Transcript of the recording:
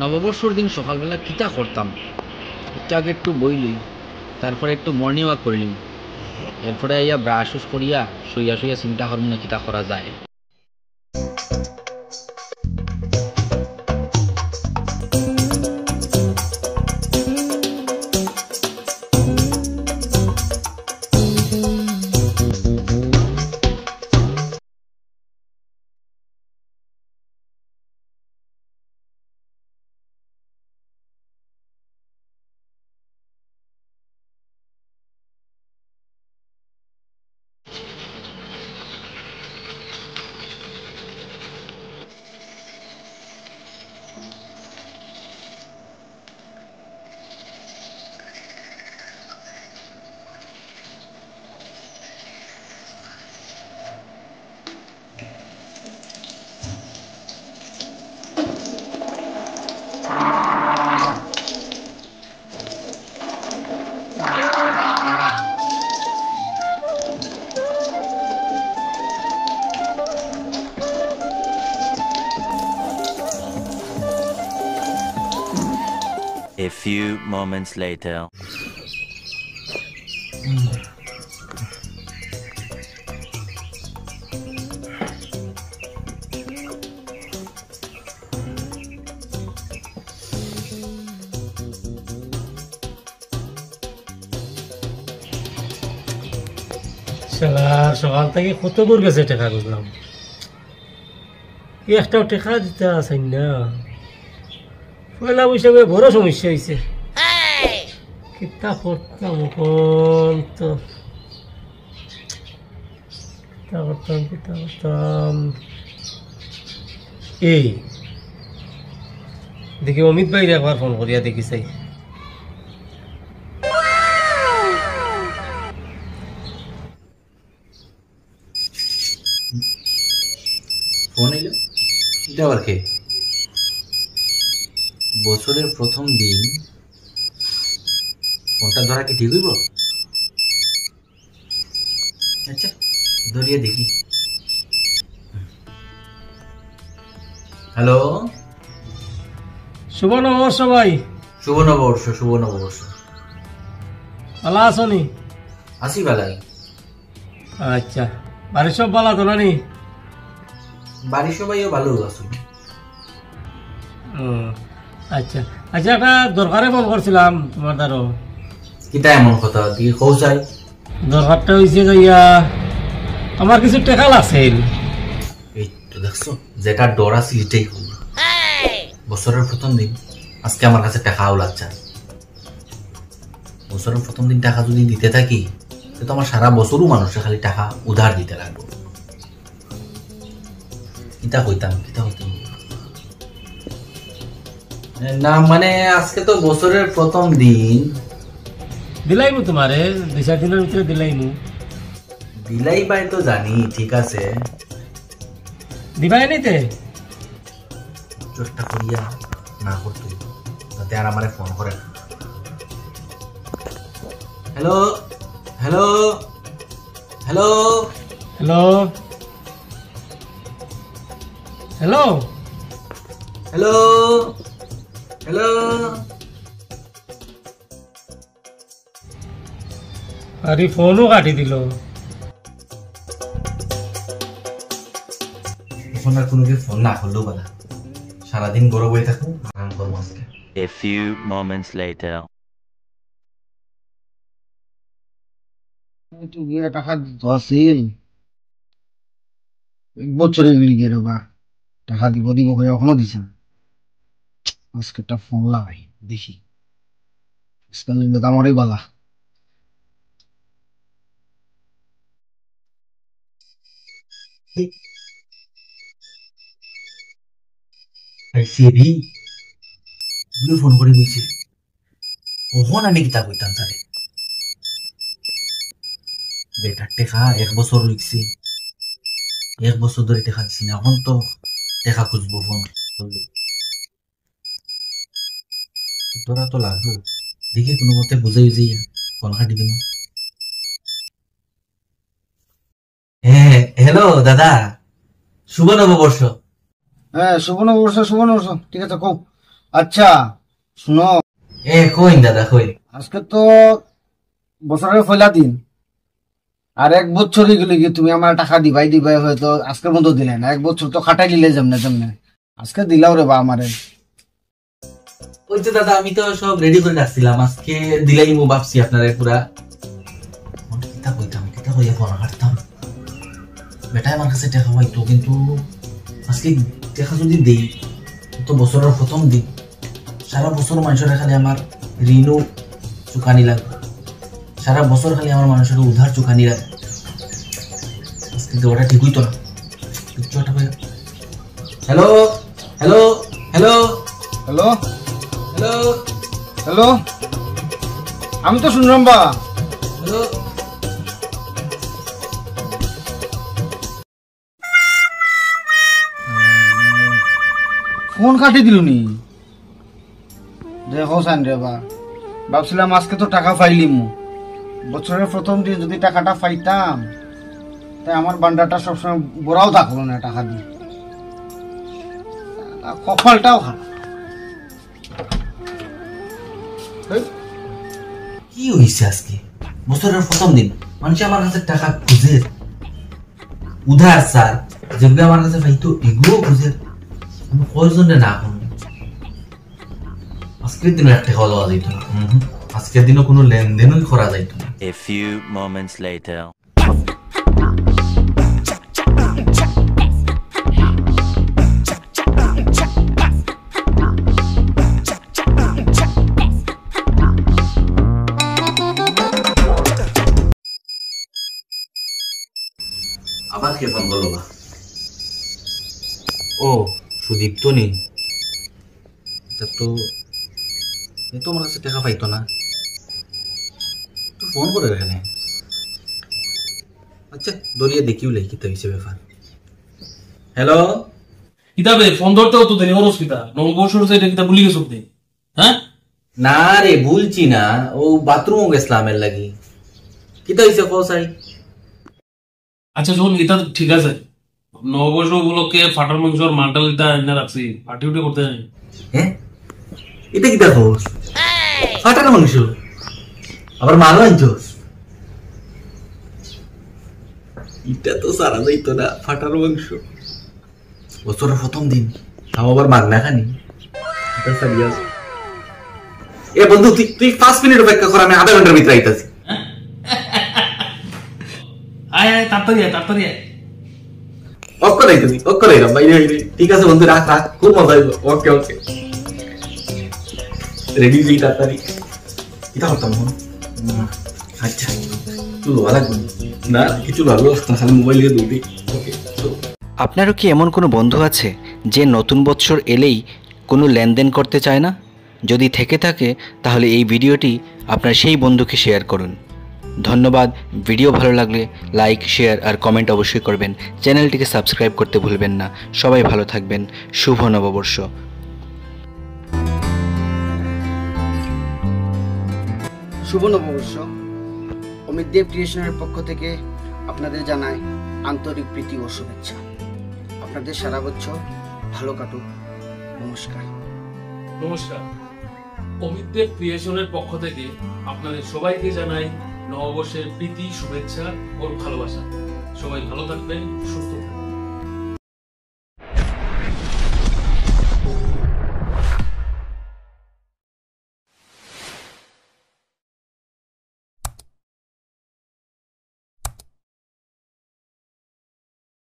নববর্ষর দিন সকালবেলা কিতা করতাম, একটু আগে একটু বইলি, তারপরে একটু মর্নিং ওয়াক করিলি, এরপরে আইয়া ব্রাশ করিয়া শুইয়া শুইয়া চিন্তা করবো না কিতা করা যায়। A few moments later. সকাল থেকে কত দূর গেছে টেকা বুঝলাম, একটাও টেকা দিতে আসেন না। পয়লা বৈশাখে বড় সমস্যা হয়েছে, কিতা করতাম এখন তো, কিতা করতাম। এই দেখি অমিত ভাই একবার ফোন করিয়া দেখি চাই। ফোন এলো, এটা আবার কে? বছরের প্রথম দিন ফোনটা ধরা কি ঠিক হইব? আচ্ছা ধরিয়ে দেখি। হ্যালো, শুভ নববর্ষ ভাই। শুভ নববর্ষ, শুভ নববর্ষ। ভালো আছো নি? আসি বেলায়। আচ্ছা, বাড়ির সব ভালো তো নানি? বাড়ির সবাইও ভালো আছো। আচ্ছা আচ্ছা, একটা দরকারে ফোন করছিলাম তোমার দ্বারো। কিতা এমন কথা দিকে কৌ চাই? দরকারটা হয়েছে যাইয়া আমার কিছু টাকা লাগছে। এই তো দেখছো, যেটা ডর আছে এটাই হল। বছরের প্রথম দিন আজকে আমার কাছে টাকা লাগছে। বছরের প্রথম দিন টাকা যদি দিতে থাকি তো আমার সারা বছরও মানুষের খালি টাকা উধার দিতে লাগবে। কিতা হইতাম না, মানে আজকে তো বছরের প্রথম দিন। দিলাইমু তোমারে 2-4 দিনের ভিতরে দিলাইমু। দিলাই ভাই তো জানি, ঠিক আছে দিবাই নিতে চেষ্টা করিয়া না করতে যাতে আর আমারে ফোন করে। Hello hello hello hello hello hello hello. আরে ফোনও কাটি দিল। এখন আর কোনো ফোন না করলেও বলা, সারাদিন গরম হয়ে থাকবো, আরাম করবো আজকে। A few moments later. টাকা দিছিল এক বছরে গিয়ে বা টাকা দিব দিব হয়ে এখনো দিছে না। আজকে একটা ফোন লাগাই দেখি, আমারই বালা। ফোন করে বলছে ওহন আমি কিতা কইতাম তারে, বেটার টেকা 1 বছর লিখছি, 1 বছর ধরে টেকা দিছি না, এখন তো টেকা খুঁজবো ফোন। তোরা তো লাগবো, দেখি কোনো মতে বুঝাই বুঝাইয়া ফোন কাটি দিব। হ্যাঁ হ্যালো দাদা, শুভ নববর্ষ। হ্যাঁ শুভ নববর্ষ, শুভ নববর্ষ। ঠিক আছে কও আচ্ছা শুনো, কইন দাদা কইন। আজকে তো বছরের পয়লা দিন, আর 1 বছর গেলে কি তুমি আমার টাকা দিবাই হয়তো আজকের মতো দিলে না, 1 বছর তো খাটাই দিলে যেমনে আজকে দিলাও রে বা আমারে। ওই তো দাদা আমি তো সব রেডি করে রাখছিলাম, আজকে দিলাই মু ভাবছি আপনারে পুরা। কিতা কইয়া ফোন হাঁটতাম, বেটাই আমার কাছে টাকা পাইতো, কিন্তু আজকে টাকা যদি দেই তো বছরের প্রথম দিন, সারা বছর মানুষের খালি আমার ঋণও চুকানি লাগবে, সারা বছর খালি আমার মানুষের উধার চুকানি লাগবে। আজকে দেওয়াটা ঠিক হইতো না। কিছু একটা hello hello hello hello hello hello, আমি তো শুনলাম বা। হ্যালো। ফোন কাটি দিলুনি, দেখো সান রে বা, ভাবছিলাম আজকে তো টাকা পাইলিম, বছরের প্রথম দিন যদি টাকাটা পাইতাম তাই আমার বান্ডাটা সবসময় বড়াও থাকলো না টাকা দিয়ে, কপালটাও খারাপ। কি হয়েছে আজকে বছরের প্রথম দিন মানুষ আমার কাছে টাকা খুঁজে, উধার স্যার যেগুলো আমার কাছে পাইতো এগুলো খুঁজে, আমি কয়জনে না করবো। আজকের দিনও একটা খাওয়া দাওয়া যাইতো না, আজকের দিনও কোনো লেনদেনই করা যাইতো না। A few moments later. আবার কে ফোন করলো বা? ও সুদীপ তো নেই, তো এ তো আমার কাছে টাকা পাইতো না, তো ফোন করে এখানে। আচ্ছা দলিয়া দেখিও লাই কিতা হয়েছে ব্যাপার। হ্যালো, কিতাবে ফোন ধরতেও তো দেরি হরস কিতা নববর্ষর যে এটা কিতা ভুলি গেছো আপনি? হ্যাঁ না রে ভুলছি না, ও বাথরুম গেছিলাম এর লাগি। কিতা হয়েছে কসাই? আচ্ছা শোন এটা ঠিক আছে, নববর্ষ উপলক্ষে ফাটার মাংস আর মালটা এটা এনে রাখছি, পার্টি উটি করতে যাই। হ্যাঁ এটা কিতা খোঁজ? ফাটার মাংস আবার মালও আনছোস? এটা তো সারা যাইতো না, ফাটার মাংস বছরের প্রথম দিন, তাও আবার মাগনা খানি। এটা সারিয়া এ বন্ধু তুই 5 মিনিট অপেক্ষা কর, আমি আধা ঘন্টার ভিতরে আইতাছি। আয় আয় তাড়াতাড়ি আয় তাড়াতাড়ি আয়। অক্কর আইতাছি, অক্কর আইরাম বাইরে বাইরে। ঠিক আছে বন্ধু, রাখ রাখ, খুব মজা হইব। ওকে ওকে, রেডি হই তাড়াতাড়ি। কিতা করতাম এখন? আচ্ছা তুই ভালো লাগবে না, কিছু ভালো লাগতো না, খালি মোবাইল দিয়ে দৌড়ি। ওকে আপনারও কি এমন কোনো বন্ধু আছে যে নতুন বছর এলেই কোনো লেনদেন করতে চায় না? যদি থেকে থাকে তাহলে এই ভিডিওটি আপনার সেই বন্ধুকে শেয়ার করুন। ধন্যবাদ। ভিডিও ভালো লাগলে লাইক, শেয়ার আর কমেন্ট অবশ্যই করবেন। চ্যানেলটিকে সাবস্ক্রাইব করতে ভুলবেন না। সবাই ভালো থাকবেন। শুভ নববর্ষ। শুভ নববর্ষ। অমিত দেব ক্রিয়েশনের পক্ষ থেকে আপনাদের জানাই আন্তরিক প্রীতি ও শুভেচ্ছা। আপনাদের সারা বছর ভালো কাটুক। নমস্কার। নমস্কার। অমিত দেব ক্রিয়েশনের পক্ষ থেকে আপনাদের সবাইকে জানাই নববর্ষের প্রীতি, শুভেচ্ছা ও ভালোবাসা। সবাই ভালো থাকবেন, সুস্থ থাকবেন।